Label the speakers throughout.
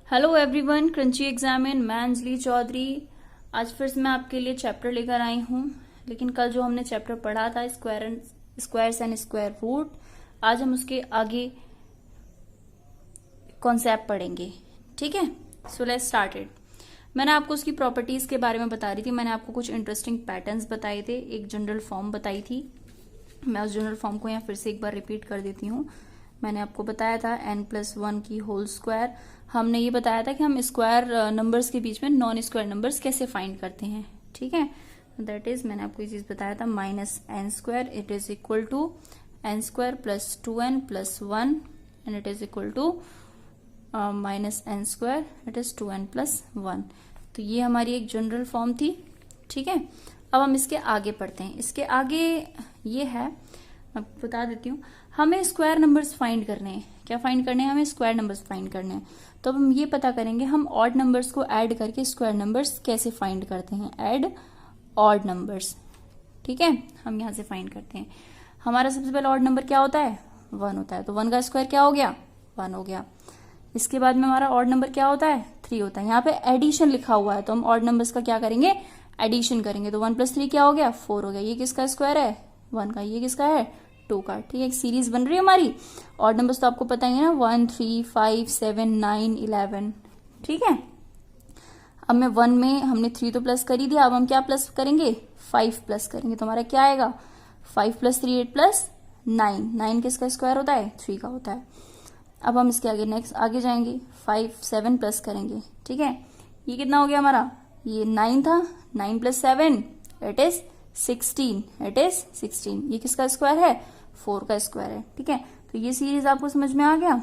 Speaker 1: Hello everyone, crunchy examine मैं अंजलि चौधरी। आज फिर से मैं आपके लिए चैप्टर लेकर आई हूँ। लेकिन कल जो हमने चैप्टर पढ़ा था स्क्वायर्स एंड स्क्वायर रूट, आज हम उसके आगे कॉन्सेप्ट पढ़ेंगे। ठीक है, सो लेट्स स्टार्टेड। मैंने आपको उसकी प्रॉपर्टीज के बारे में बता रही थी। मैंने आपको कुछ इंटरेस्टिंग पैटर्न्स बताए थे, एक जनरल फॉर्म बताई थी। मैं उस जनरल फॉर्म को यहाँ फिर से एक बार रिपीट कर देती हूँ। मैंने आपको बताया था n+1 की होल स्क्वायर। हमने ये बताया था कि हम स्क्वायर नंबर्स के बीच में नॉन स्क्वायर नंबर्स कैसे फाइंड करते हैं। ठीक है, दैट इज मैंने आपको ये चीज बताया था -n² it is equal to n² + 2n + 1 and it is equal to -n² it is 2n + 1। तो ये हमारी एक जनरल फॉर्म थी। ठीक है, अब हम इसके आगे पढ़ते हैं। इसके आगे ये है, मैं बता देती हूँ, हमें स्क्वायर नंबर्स फाइंड करने हैं। क्या फाइंड करने हैं? हमें स्क्वायर नंबर्स फाइंड करने हैं। तो अब हम ये पता करेंगे हम ऑड नंबर्स को ऐड करके स्क्वायर नंबर्स कैसे फाइंड करते हैं। Add odd numbers. ठीक है, हम यहां से फाइंड करते हैं। हमारा सबसे पहला ऑड नंबर क्या होता है? 1 होता है। तो 1 का स्क्वायर क्या हो गया? 1 हो गया। इसके बाद में हमारा ऑड नंबर क्या होता है? 3 होता है। यहाँ पे एडिशन लिखा हुआ है तो हम ऑड नंबर्स का क्या करेंगे? एडिशन करेंगे। तो 1 + 3 क्या हो गया? 4 हो गया। ये किसका स्क्वायर है? 1 का। ये किसका है? 2 का। ठीक है, एक सीरीज बन रही है हमारी। ऑड नंबर्स तो आपको पता ही है ना, 1, 3, 5, 7, 9, 11। ठीक है, अब मैं 1 में हमने 3 तो प्लस कर ही दिया। अब हम क्या प्लस करेंगे? 5 प्लस करेंगे। तो हमारा क्या आएगा? 5 + 3 8 + 9। 9 किसका स्क्वायर होता है? 3 का होता है। अब हम इसके आगे नेक्स्ट आगे जाएंगे, 5 7 प्लस करेंगे। ठीक है, ये कितना हो गया हमारा? ये 9 था। 9 + 7 इट इज 16। It is 16। ये किसका स्क्वायर है? 4 का स्क्वायर है। ठीक है, तो ये सीरीज आपको समझ में आ गया।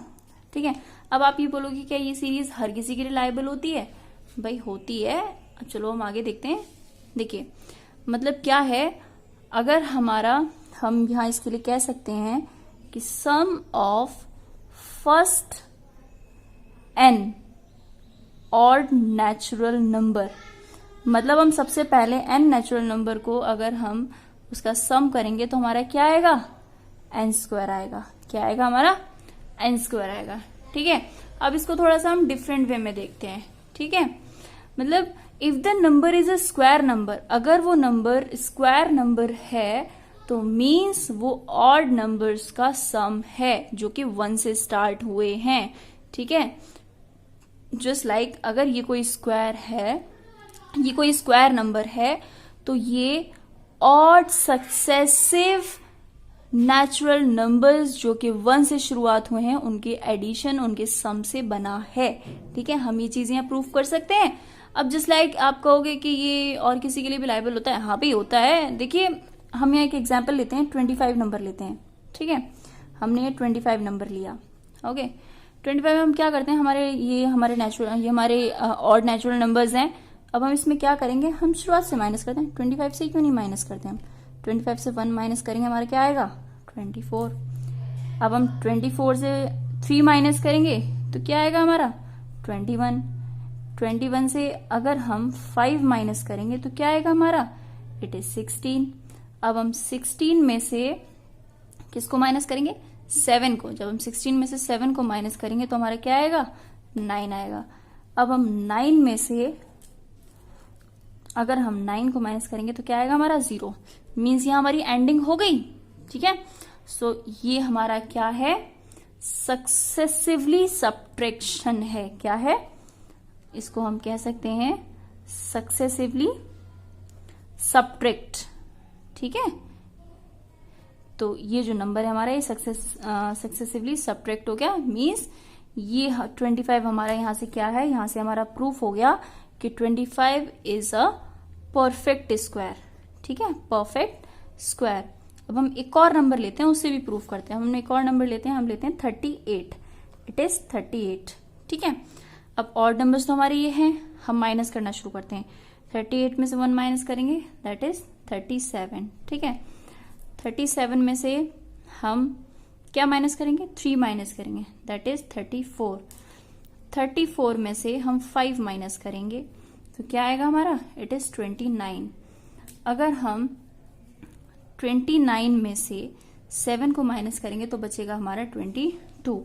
Speaker 1: ठीक है, अब आप ये बोलोगे क्या ये सीरीज हर किसी के लिए लायबल होती है? भाई होती है। अब चलो हम आगे देखते हैं। देखिए मतलब क्या है, अगर हमारा, हम यहां इसके लिए कह सकते हैं कि sum of first n odd natural number, मतलब हम सबसे पहले n नेचुरल नंबर को अगर हम उसका सम करेंगे तो हमारा क्या आएगा? n² आएगा। क्या आएगा हमारा? n² आएगा। ठीक है, अब इसको थोड़ा सा हम डिफरेंट वे में देखते हैं। ठीक है, मतलब if the number is a square number, अगर वो नंबर स्क्वायर नंबर है तो मीन्स वो ऑड नंबर्स का सम है जो कि 1 से स्टार्ट हुए हैं। ठीक है, जस्ट लाइक अगर ये कोई स्क्वायर है, ये कोई स्क्वायर नंबर है, तो ये ऑड सक्सेसिव नेचुरल नंबर्स जो कि 1 से शुरुआत हुए हैं उनके एडिशन, उनके सम से बना है। ठीक है, हम ये चीजें यहाँ प्रूफ कर सकते हैं। अब जस्ट लाइक आप कहोगे कि ये और किसी के लिए भी लायबल होता है। हाँ भी होता है। देखिए हम यहाँ एक एग्जाम्पल लेते हैं, 25 नंबर लेते हैं। ठीक है, हमने ये 25 नंबर लिया। ओके, 25 हम क्या करते हैं, ये हमारे ऑड नेचुरल नंबर्स हैं। अब हम इसमें क्या करेंगे? हम शुरुआत से माइनस करते हैं। 25 से क्यों नहीं माइनस करते? हम 25 से 1 माइनस करेंगे, हमारा क्या आएगा? 24। अब हम 24 से 3 माइनस करेंगे तो क्या आएगा हमारा? 21। 21 से अगर हम 5 माइनस करेंगे तो क्या आएगा हमारा? It is 16। अब हम 16 में से किसको माइनस करेंगे? 7 को। जब हम 16 में से 7 को माइनस करेंगे तो हमारा क्या आएगा? 9 आएगा। अब हम 9 में से अगर हम 9 को माइनस करेंगे तो क्या आएगा हमारा? 0। मीन्स यहां हमारी एंडिंग हो गई। ठीक है, सो ये हमारा क्या है? सक्सेसिवली सब्ट्रैक्शन है। क्या है? इसको हम कह सकते हैं सक्सेसिवली सब्ट्रैक्ट। ठीक है, तो ये जो नंबर है हमारा, ये सक्सेसिवली सब्ट्रैक्ट हो गया। मीन्स ये 25 हमारा यहां से क्या है? यहां से हमारा प्रूफ हो गया कि 25 इज अ परफेक्ट स्क्वायर। ठीक है, परफेक्ट स्क्वायर। अब हम एक और नंबर लेते हैं, उससे भी प्रूफ करते हैं। हम एक और नंबर लेते हैं, हम लेते हैं 38। It is 38। ठीक है, अब ऑड नंबर्स तो हमारे ये हैं, हम माइनस करना शुरू करते हैं। 38 में से 1 माइनस करेंगे, दैट इज 37। ठीक है, 37 में से हम क्या माइनस करेंगे? 3 माइनस करेंगे, दैट इज 34। 34 में से हम 5 माइनस करेंगे तो क्या आएगा हमारा? It is 29। अगर हम 29 में से 7 को माइनस करेंगे तो बचेगा हमारा 22।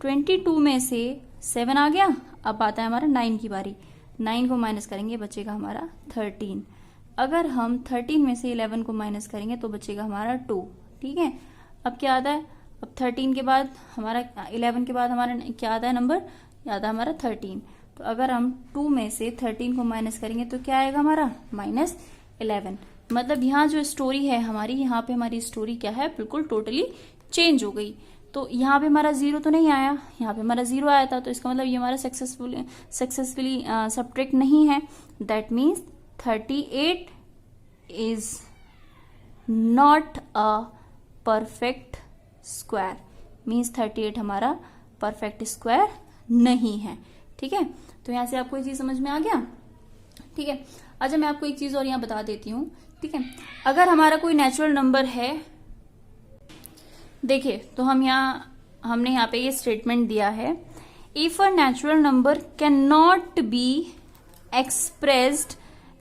Speaker 1: 22 में से 7 आ गया। अब आता है हमारा 9 की बारी। 9 को माइनस करेंगे, बचेगा हमारा 13। अगर हम 13 में से 11 को माइनस करेंगे तो बचेगा हमारा 2। ठीक है, अब क्या आता है, अब 13 के बाद हमारा 11 के बाद हमारा क्या आता है नंबर, आता है हमारा 13। तो अगर हम 2 में से 13 को माइनस करेंगे तो क्या आएगा हमारा -11। मतलब यहाँ जो स्टोरी है हमारी, यहाँ पे हमारी स्टोरी क्या है, बिल्कुल टोटली चेंज हो गई। तो यहाँ पे हमारा 0 तो नहीं आया, यहाँ पे हमारा 0 आया था, तो इसका मतलब ये हमारा सक्सेसफुली सब्ट्रैक्ट नहीं है। That means 38 is not a perfect square. Means 38 हमारा परफेक्ट स्क्वायर नहीं है। ठीक है, तो यहाँ से आपको ये चीज समझ में आ गया। ठीक है, अच्छा मैं आपको एक चीज और यहाँ बता देती हूँ। ठीक है, अगर हमारा कोई नेचुरल नंबर है, देखिए तो हमने यहाँ पे ये स्टेटमेंट दिया है, if a natural number can not be expressed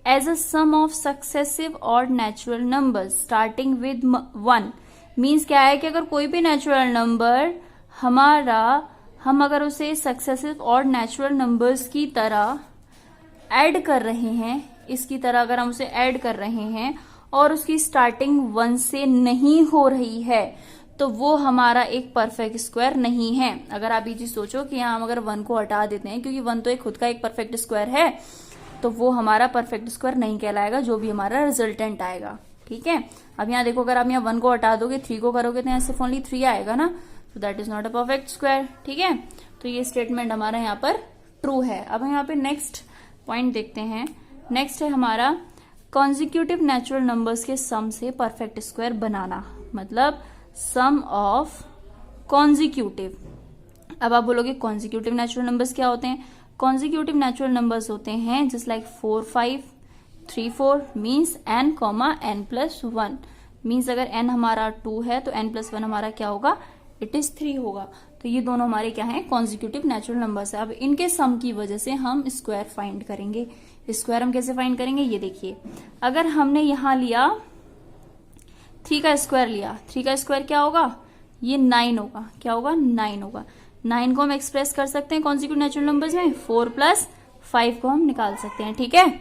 Speaker 1: as a sum of successive odd natural numbers starting with 1। Means क्या है कि अगर कोई भी नेचुरल नंबर हम अगर उसे सक्सेसिव ऑड नेचुरल नंबर्स की तरह ऐड कर रहे हैं, इसकी तरह अगर हम उसे ऐड कर रहे हैं और उसकी स्टार्टिंग 1 से नहीं हो रही है, तो वो हमारा एक परफेक्ट स्क्वायर नहीं है। अगर आप ये चीज सोचो कि यहाँ हम अगर 1 को हटा देते हैं, क्योंकि 1 तो एक खुद का एक परफेक्ट स्क्वायर है, तो वो हमारा परफेक्ट स्क्वायर नहीं कहलाएगा, जो भी हमारा रिजल्टेंट आएगा। ठीक है, अब यहाँ देखो, अगर आप यहाँ 1 को हटा दोगे, 3 को करोगे तो यहाँ सिर्फ ओनली 3 आएगा ना, तो that is not a perfect square. ठीक है, तो ये स्टेटमेंट हमारा यहाँ पर ट्रू है। अब यहाँ पे नेक्स्ट पॉइंट देखते हैं। नेक्स्ट है हमारा कॉन्जिक्यूटिव नेचुरल नंबर्स के सम से परफेक्ट स्क्वायर बनाना, मतलब सम ऑफ कॉन्जिक्यूटिव। अब आप बोलोगे कॉन्जिक्यूटिव नेचुरल नंबर्स क्या होते हैं? कॉन्जिक्यूटिव नेचुरल नंबर्स होते हैं just like 4, 5, 3, 4 means n, n+1। Means अगर n हमारा 2 है तो n+1 हमारा क्या होगा, इट इज 3 होगा। तो ये दोनों हमारे क्या हैं, कॉन्जिक्यूटिव नेचुरल नंबर्स है। अब इनके सम की वजह से हम स्क्वायर फाइंड करेंगे। स्क्वायर हम कैसे फाइंड करेंगे, ये देखिए, अगर हमने यहां लिया 3 का स्क्वायर लिया, 3 का स्क्वायर क्या होगा, ये 9 होगा। क्या होगा, 9 होगा। 9 को हम एक्सप्रेस कर सकते हैं कॉन्जिक्यूटिव नेचुरल नंबर्स में, 4+5 को हम निकाल सकते हैं। ठीक है,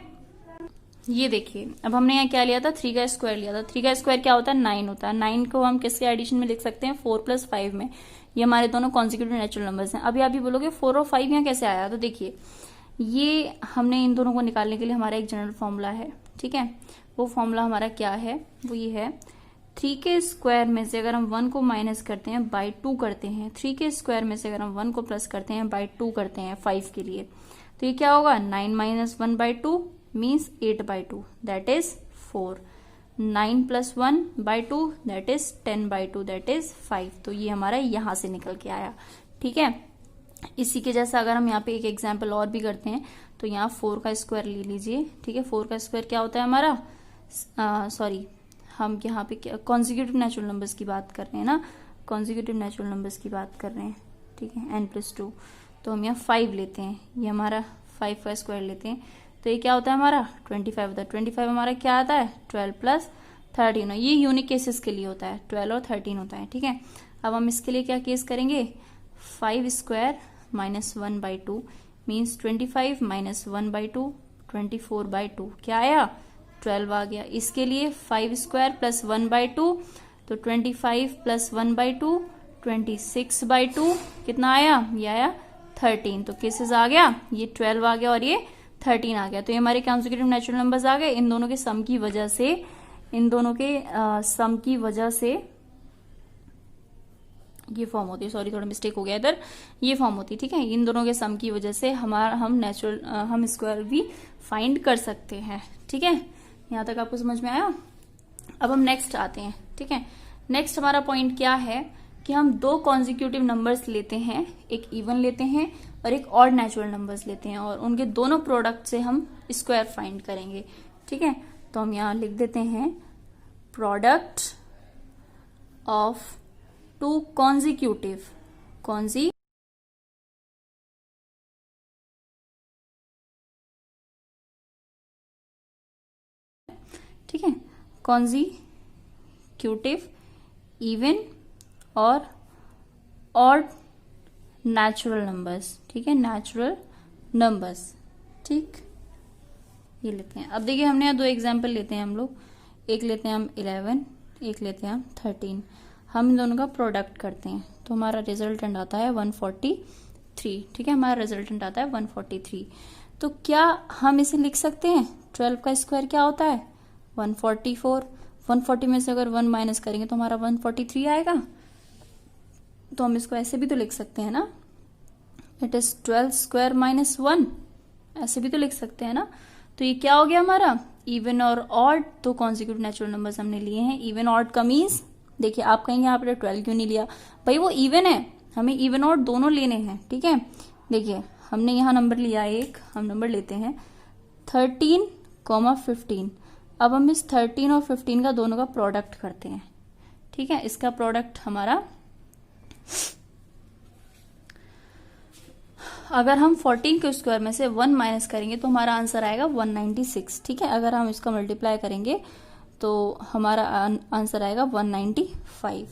Speaker 1: ये देखिए, अब हमने यहाँ क्या लिया था, 3 का स्क्वायर लिया था। 3 का स्क्वायर क्या होता है, 9 होता है। 9 को हम किसके एडिशन में लिख सकते हैं, 4+5 में। ये हमारे दोनों कॉन्जिक्यूटिव नेचुरल नंबर्स हैं। अभी आप भी बोलोगे 4 और 5 यहाँ कैसे आया, तो देखिए, ये हमने इन दोनों को निकालने के लिए हमारा एक जनरल फॉर्मूला है। ठीक है, वो फॉर्मूला हमारा क्या है, वो ये है, 3 के स्क्वायर में से अगर हम 1 को माइनस करते हैं, बाई 2 करते हैं, 3 के स्क्वायर में से अगर हम 1 को प्लस करते हैं, बाई 2 करते हैं 5 के लिए, तो ये क्या होगा, 9 - 1/2 means 8/2, that is 4। 9 + 1/2 that is 10/2, that is 5। तो ये हमारा यहां से निकल के आया। ठीक है, इसी के जैसा अगर हम यहाँ पे एक एग्जाम्पल और भी करते हैं, तो यहाँ 4 का स्क्वायर ले लीजिए। ठीक है, 4 का स्क्वायर क्या होता है हमारा, हम यहाँ पे कॉन्जिक्यूटिव नेचुरल नंबर्स की बात कर रहे हैं ना, कॉन्जिक्यूटिव नेचुरल नंबर्स की बात कर रहे हैं। ठीक है, n+2, तो हम यहाँ 5 लेते हैं, ये हमारा 5 का स्क्वायर लेते हैं, तो ये क्या होता है हमारा 25 होता है। 25 हमारा क्या आता है, 12 + 13। ये यूनिक केसेस के लिए होता है, 12 और 13 होता है। ठीक है, अब हम इसके लिए क्या केस करेंगे, 5 स्क्वायर - 1/2 मीन्स 25 - 1/2, 24/2 क्या आया, 12 आ गया। इसके लिए 5 स्क्वायर + 1/2, तो 25 + 1/2 26/2 कितना आया, ये आया 13। तो केसेस आ गया, ये 12 आ गया और ये 13 आ गया। तो ये हमारे कॉन्जिक्यूटिव नेचुरल नंबर्स आ गए। इन दोनों के सम की वजह से, ये फॉर्म होती है, सॉरी थोड़ा मिस्टेक हो गया इधर, ये फॉर्म होती है। ठीक है, इन दोनों के सम की वजह से हम स्क्वायर भी फाइंड कर सकते हैं। ठीक है, यहाँ तक आपको समझ में आया। अब हम नेक्स्ट आते हैं। ठीक है, नेक्स्ट हमारा पॉइंट क्या है कि हम 2 कॉन्जिक्यूटिव नंबर्स लेते हैं, एक इवन लेते हैं और एक ऑड नेचुरल नंबर्स लेते हैं, और उनके दोनों प्रोडक्ट से हम स्क्वायर फाइंड करेंगे। ठीक है, तो हम यहाँ लिख देते हैं, प्रोडक्ट ऑफ 2 कॉन्जिक्यूटिव ठीक है, कॉन्जिक्यूटिव इवन और ऑड नेचुरल नंबर्स, ठीक है, नेचुरल नंबर्स, ठीक, ये लेते हैं। अब देखिए हमने यहाँ दो एग्जाम्पल लेते हैं हम लोग, एक लेते हैं हम 11, एक लेते हैं हम 13। हम इन दोनों का प्रोडक्ट करते हैं तो हमारा रिजल्टेंट आता है 143, ठीक है, हमारा रिजल्टेंट आता है 143। तो क्या हम इसे लिख सकते हैं 12 का स्क्वायर क्या होता है 144। 140 में से अगर 1 माइनस करेंगे तो हमारा 143 आएगा। तो हम इसको ऐसे भी तो लिख सकते हैं ना, इट इज 12 स्क्वायर माइनस 1, ऐसे भी तो लिख सकते हैं ना। तो ये क्या हो गया हमारा इवन और ऑड, तो कॉन्जिक्यूटिव नेचुरल नंबर्स हमने लिए हैं। इवन ऑड का मीन्स, देखिए आप कहेंगे यहाँ पर 12 क्यों नहीं लिया, भाई वो इवन है, हमें इवन ऑड दोनों लेने हैं, ठीक है। देखिए हमने यहाँ नंबर लिया एक, हम नंबर लेते हैं 13,15। अब हम इस 13 और 15 का दोनों का प्रोडक्ट करते हैं, ठीक है। इसका प्रोडक्ट हमारा, अगर हम 14 के स्क्वायर में से 1 माइनस करेंगे तो हमारा आंसर आएगा 196, ठीक है। अगर हम इसका मल्टीप्लाई करेंगे तो हमारा आंसर आएगा 195।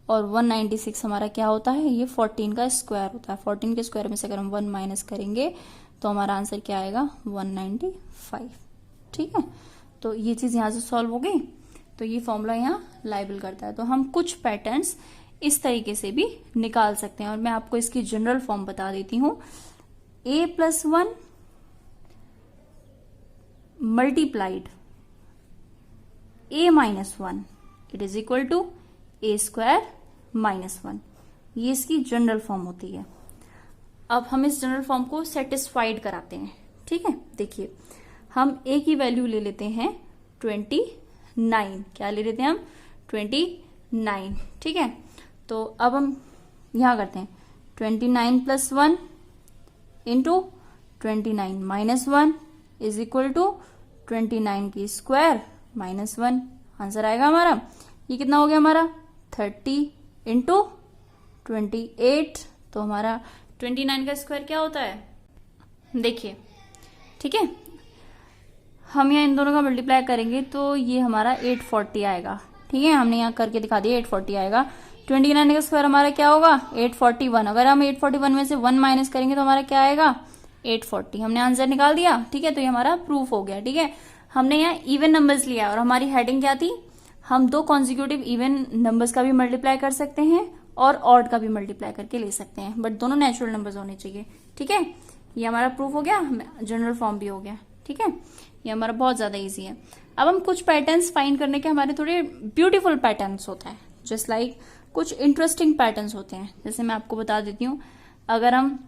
Speaker 1: और 196 हमारा क्या होता है, ये 14 का स्क्वायर होता है। 14 के स्क्वायर में से अगर हम 1 माइनस करेंगे तो हमारा आंसर क्या आएगा 195, ठीक है। तो ये चीज यहां से सॉल्व हो गई। तो ये फॉर्मूला यहाँ लाइबल करता है। तो हम कुछ पैटर्न्स इस तरीके से भी निकाल सकते हैं और मैं आपको इसकी जनरल फॉर्म बता देती हूं। a+1 multiplied a-1 it is equal to a² -1, ये इसकी जनरल फॉर्म होती है। अब हम इस जनरल फॉर्म को सेटिस्फाइड कराते हैं, ठीक है। देखिए हम a की वैल्यू ले लेते हैं 29, क्या ले लेते हैं हम 29, ठीक है। तो अब हम यहां करते हैं 29 + 1 इंटू 29 - 1 इज इक्वल टू 29 की स्क्वायर -1, आंसर आएगा हमारा, ये कितना हो गया हमारा 30 इंटू 28। तो हमारा 29 का स्क्वायर क्या होता है, देखिए, ठीक है। हम यहाँ इन दोनों का मल्टीप्लाई करेंगे तो ये हमारा 840 आएगा, ठीक है। हमने यहाँ करके दिखा दिया 840 आएगा। 29 का स्क्वायर हमारा क्या होगा 841। अगर हम 841 में से 1 माइनस करेंगे तो हमारा क्या आएगा 840। हमने आंसर निकाल दिया, ठीक है। तो ये हमारा प्रूफ हो गया, ठीक है। हमने यहाँ इवन नंबर्स लिया और हमारी हेडिंग क्या थी, हम दो कॉन्जिक्यूटिव इवन नंबर्स का भी मल्टीप्लाई कर सकते हैं और ऑड का भी मल्टीप्लाई करके ले सकते हैं, बट दोनों नेचुरल नंबर्स होने चाहिए, ठीक है। ये हमारा प्रूफ हो गया, जनरल फॉर्म भी हो गया, ठीक है। ये हमारा बहुत ज्यादा इजी है। अब हम कुछ पैटर्न्स फाइंड करने के, हमारे थोड़े ब्यूटीफुल पैटर्न्स होता है, जस्ट लाइक कुछ इंटरेस्टिंग पैटर्न्स होते हैं। जैसे मैं आपको बता देती हूँ, अगर हम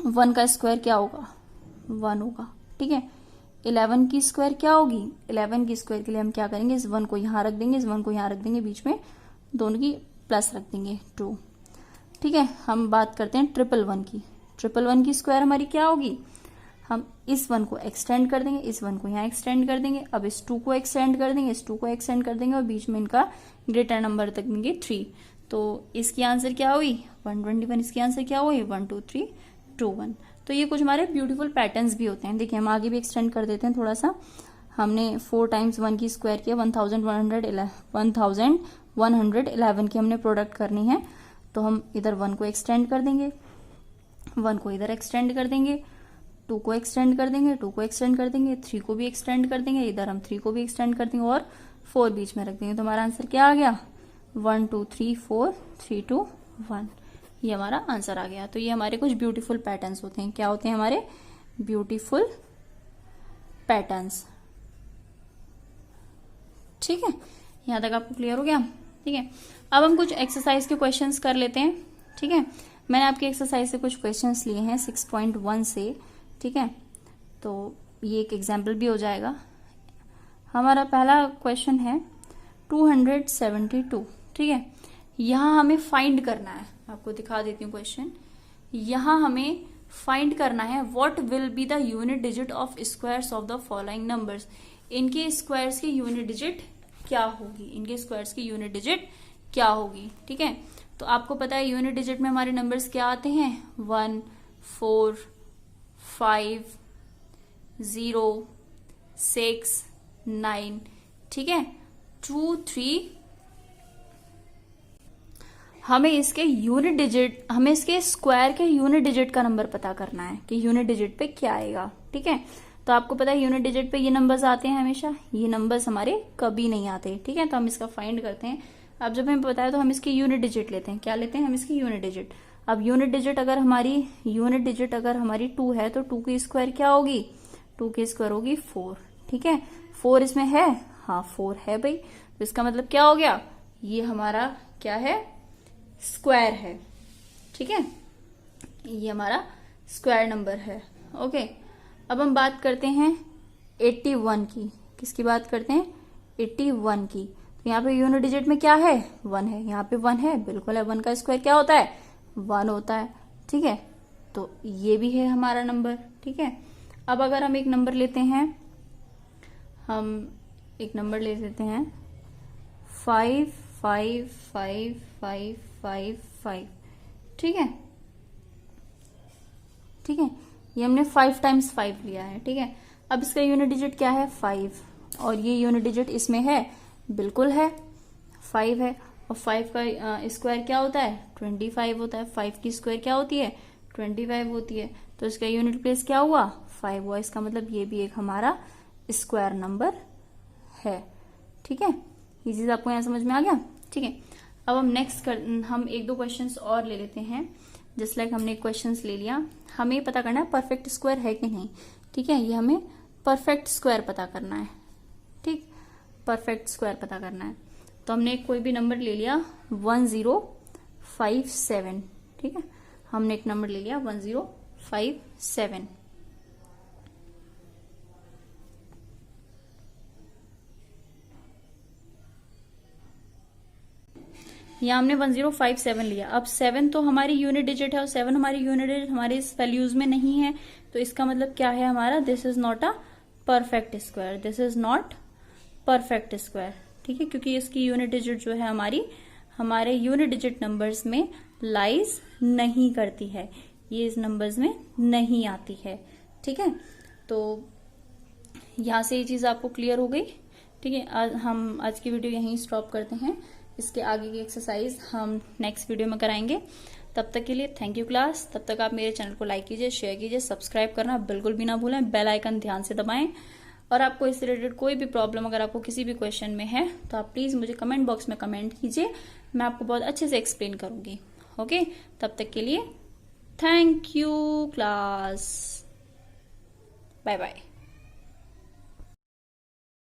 Speaker 1: 1 का स्क्वायर क्या होगा 1 होगा, ठीक है। 11 की स्क्वायर क्या होगी 11 की स्क्वायर के लिए हम क्या करेंगे, इस 1 को यहाँ रख देंगे, इस 1 को यहाँ रख देंगे, बीच में दोनों की प्लस रख देंगे 2, ठीक है। हम बात करते हैं 111 की। 111 की स्क्वायर हमारी क्या होगी, हम इस 1 को एक्सटेंड कर देंगे, इस 1 को यहाँ एक्सटेंड कर देंगे, अब इस 2 को एक्सटेंड कर देंगे, इस 2 को एक्सटेंड कर देंगे और बीच में इनका ग्रेटर नंबर तक देंगे 3। तो इसकी आंसर क्या हुई 121, इसकी आंसर क्या हुई 1 2 3 2 1। तो ये कुछ हमारे ब्यूटीफुल पैटर्न्स भी होते हैं। देखिए हम आगे भी एक्सटेंड कर देते हैं थोड़ा सा। हमने 4 टाइम्स 1 की स्क्वायर किया, 1111 की हमने प्रोडक्ट करनी है। तो हम इधर 1 को एक्सटेंड कर देंगे, 1 को इधर एक्सटेंड कर देंगे, 2 को एक्सटेंड कर देंगे, 2 को एक्सटेंड कर देंगे, 3 को भी एक्सटेंड कर देंगे, इधर हम 3 को भी एक्सटेंड कर देंगे और 4 बीच में रख देंगे। तो हमारा आंसर क्या आ गया 1 2 3 4 3 2 1, ये हमारा आंसर आ गया। तो ये हमारे कुछ ब्यूटीफुल पैटर्न्स होते हैं। क्या होते हैं हमारे ब्यूटीफुल पैटर्न्स, ठीक है। यहां तक आपको क्लियर हो गया, ठीक है। अब हम कुछ एक्सरसाइज के क्वेश्चंस कर लेते हैं, ठीक है। मैंने आपकी एक्सरसाइज से कुछ क्वेश्चंस लिए हैं 6.1 से, ठीक है। तो ये एक एग्जाम्पल भी हो जाएगा। हमारा पहला क्वेश्चन है 272, ठीक है। यहां हमें फाइंड करना है, आपको दिखा देती हूँ क्वेश्चन। यहां हमें फाइंड करना है what will be the unit digit of squares of the following numbers. इनके स्क्वायर्स की यूनिट डिजिट क्या होगी, इनके स्क्वायर्स की यूनिट डिजिट क्या होगी, ठीक है। तो आपको पता है यूनिट डिजिट में हमारे नंबर्स क्या आते हैं 1 4 5 0 6 9, ठीक है, 2 3। हमें इसके स्क्वायर के यूनिट डिजिट का नंबर पता करना है कि यूनिट डिजिट पे क्या आएगा। ठीक है, तो आपको पता है यूनिट डिजिट पे ये नंबर्स आते हैं हमेशा, ये नंबर्स हमारे कभी नहीं आते। ठीक है, तो हम इसका फाइंड करते हैं। अब जब हमें पता है तो हम इसकी यूनिट डिजिट लेते हैं। क्या लेते हैं हम इसकी यूनिट डिजिट। अब यूनिट डिजिट अगर हमारी 2 है तो 2 की स्क्वायर क्या होगी, 2 की स्क्वायर होगी 4। ठीक है, 4 इसमें है, हाँ 4 है भाई, तो इसका मतलब क्या हो गया, ये हमारा क्या है, स्क्वायर है। ठीक है, ये हमारा स्क्वायर नंबर है। ओके, अब हम बात करते हैं 81 की। किसकी बात करते हैं, 81 की। तो यहाँ पे यूनिट डिजिट में क्या है, 1 है, यहाँ पे 1 है, बिल्कुल है, 1 का स्क्वायर क्या होता है, 1 होता है। ठीक है, तो ये भी है हमारा नंबर। ठीक है, अब अगर हम एक नंबर लेते हैं, हम एक नंबर ले लेते हैं 5 5 5 5 5 5। ठीक है, ठीक है, ये हमने 5 टाइम्स 5 लिया है। ठीक है, अब इसका यूनिट डिजिट क्या है, 5, और ये यूनिट डिजिट इसमें है, बिल्कुल है, 5 है, और 5 का स्क्वायर क्या होता है, 25 होता है। 5 की स्क्वायर क्या होती है, 25 होती है, तो इसका यूनिट प्लेस क्या हुआ, 5 हुआ। इसका मतलब ये भी एक हमारा स्क्वायर नंबर है। ठीक है, ये चीज आपको यहाँ समझ में आ गया। ठीक है, अब हम हम 1-2 क्वेश्चंस और ले लेते हैं। जस्ट लाइक हमने क्वेश्चंस ले लिया, हमें पता करना है परफेक्ट स्क्वायर है कि नहीं। ठीक है, ये हमें परफेक्ट स्क्वायर पता करना है। ठीक, परफेक्ट स्क्वायर पता करना है, तो हमने कोई भी नंबर ले लिया 1057। ठीक है, हमने एक नंबर ले लिया 1057। यहाँ हमने 1057 लिया। अब 7 तो हमारी यूनिट डिजिट है और 7 हमारी यूनिट डिजिट हमारे इस वैल्यूज में नहीं है, तो इसका मतलब क्या है हमारा, this is not a perfect square, this is not perfect square. ठीक है, क्योंकि इसकी यूनिट डिजिट जो है हमारे यूनिट डिजिट नंबर्स में लाइज नहीं करती है, ये इस नंबर्स में नहीं आती है। ठीक है, तो यहां से ये चीज आपको क्लियर हो गई। ठीक है, हम आज की वीडियो यहीं स्टॉप करते हैं। इसके आगे की एक्सरसाइज हम नेक्स्ट वीडियो में कराएंगे। तब तक के लिए थैंक यू क्लास। तब तक आप मेरे चैनल को लाइक कीजिए, शेयर कीजिए, सब्सक्राइब करना बिल्कुल भी ना भूलें, बेल आइकन ध्यान से दबाएं। और आपको इससे रिलेटेड कोई भी प्रॉब्लम अगर आपको किसी भी क्वेश्चन में है तो आप प्लीज मुझे कमेंट बॉक्स में कमेंट कीजिए, मैं आपको बहुत अच्छे से एक्सप्लेन करूंगी। ओके, तब तक के लिए thank you class, bye bye.